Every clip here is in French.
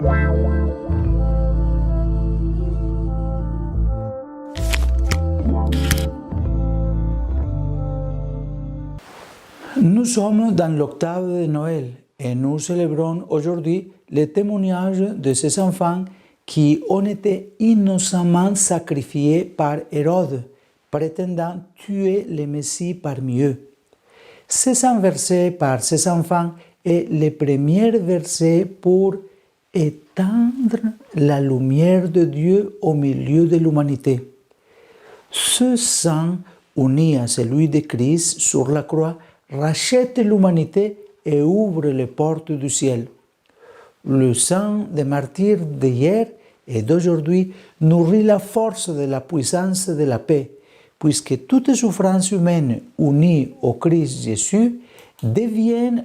Nous sommes dans l'octave de Noël et nous célébrons aujourd'hui le témoignage de ces enfants qui ont été innocemment sacrifiés par Hérode, prétendant tuer le Messie parmi eux. Ces 100 versets par ces enfants est le premier verset pour éteindre la lumière de Dieu au milieu de l'humanité. Ce sang, uni à celui de Christ sur la croix, rachète l'humanité et ouvre les portes du ciel. Le sang des martyrs d'hier et d'aujourd'hui nourrit la force de la puissance de la paix, puisque toutes souffrances humaines unies au Christ Jésus deviennent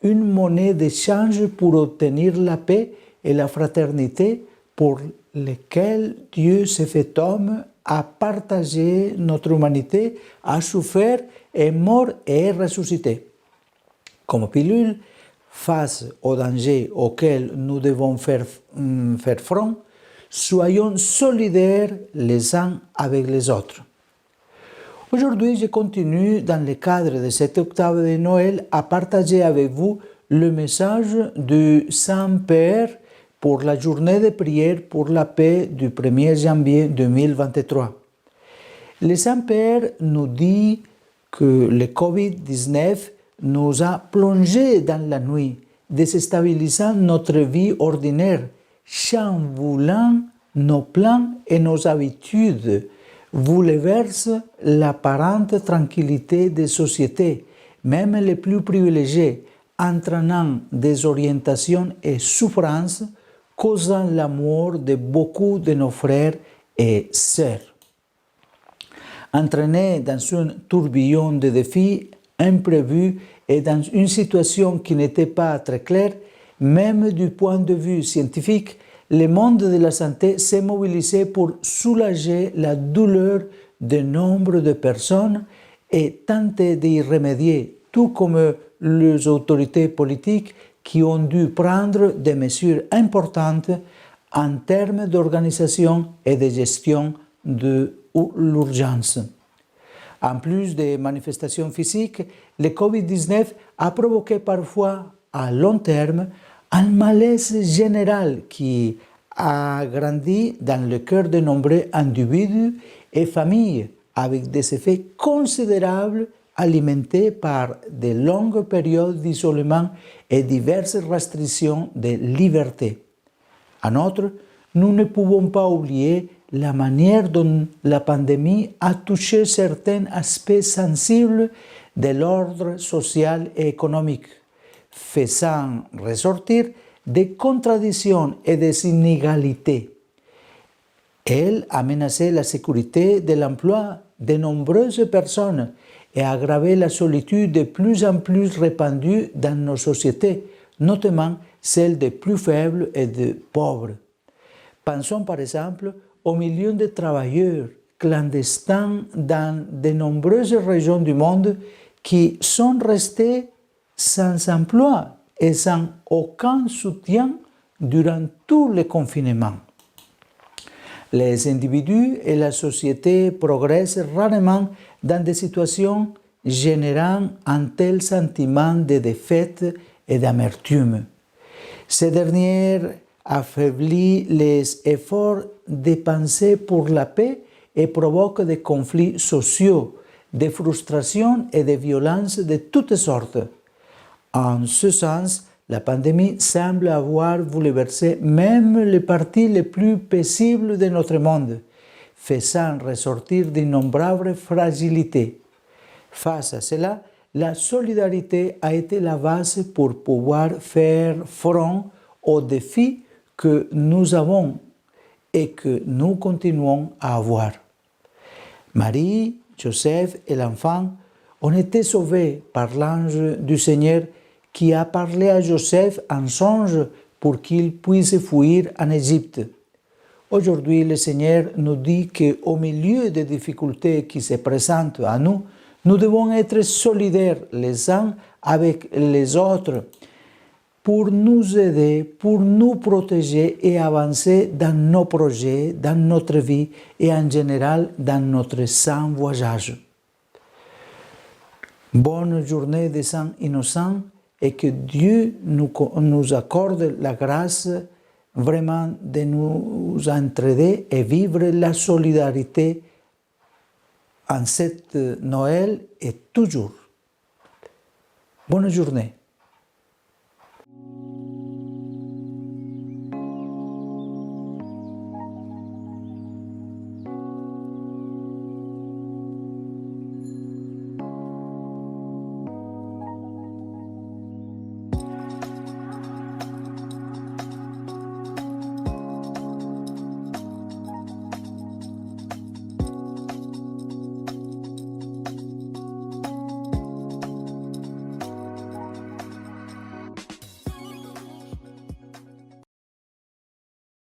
une monnaie d'échange pour obtenir la paix et la fraternité pour lesquelles Dieu s'est fait homme, a partagé notre humanité, a souffert, est mort et est ressuscité. Comme pilule, face aux dangers auxquels nous devons faire front, soyons solidaires les uns avec les autres. Aujourd'hui, je continue, dans le cadre de cette octave de Noël, à partager avec vous le message du Saint-Père pour la journée de prière pour la paix du 1er janvier 2023. Le Saint-Père nous dit que le Covid-19 nous a plongés dans la nuit, déstabilisant notre vie ordinaire, chamboulant nos plans et nos habitudes, bouleverse l'apparente tranquillité des sociétés, même les plus privilégiées, entraînant désorientation et souffrance, causant la mort de beaucoup de nos frères et sœurs. Entraînés dans un tourbillon de défis imprévus et dans une situation qui n'était pas très claire, même du point de vue scientifique, le monde de la santé s'est mobilisé pour soulager la douleur de nombre de personnes et tenter d'y remédier, tout comme les autorités politiques qui ont dû prendre des mesures importantes en termes d'organisation et de gestion de l'urgence. En plus des manifestations physiques, le Covid-19 a provoqué parfois à long terme un malaise général qui a grandi dans le cœur de nombreux individus et familles avec des effets considérables alimentés par de longues périodes d'isolement et diverses restrictions de liberté. En outre, nous ne pouvons pas oublier la manière dont la pandémie a touché certains aspects sensibles de l'ordre social et économique, faisant ressortir des contradictions et des inégalités. Elle a menacé la sécurité de l'emploi de nombreuses personnes et a aggravé la solitude de plus en plus répandue dans nos sociétés, notamment celle des plus faibles et des pauvres. Pensons par exemple aux millions de travailleurs clandestins dans de nombreuses régions du monde qui sont restés sans emploi et sans aucun soutien durant tout le confinement. Les individus et la société progressent rarement dans des situations générant un tel sentiment de défaite et d'amertume. Ces dernières affaiblissent les efforts dépensés pour la paix et provoquent des conflits sociaux, des frustrations et des violences de toutes sortes. En ce sens, la pandémie semble avoir bouleversé même les parties les plus paisibles de notre monde, faisant ressortir d'innombrables fragilités. Face à cela, la solidarité a été la base pour pouvoir faire front aux défis que nous avons et que nous continuons à avoir. Marie, Joseph et l'enfant ont été sauvés par l'ange du Seigneur qui a parlé à Joseph en songe pour qu'il puisse fuir en Égypte. Aujourd'hui, le Seigneur nous dit qu'au milieu des difficultés qui se présentent à nous, nous devons être solidaires les uns avec les autres pour nous aider, pour nous protéger et avancer dans nos projets, dans notre vie et en général dans notre saint voyage. Bonne journée des saints innocents et que Dieu nous accorde la grâce vraiment de nous entraider et vivre la solidarité en cette Noël et toujours. Bonne journée.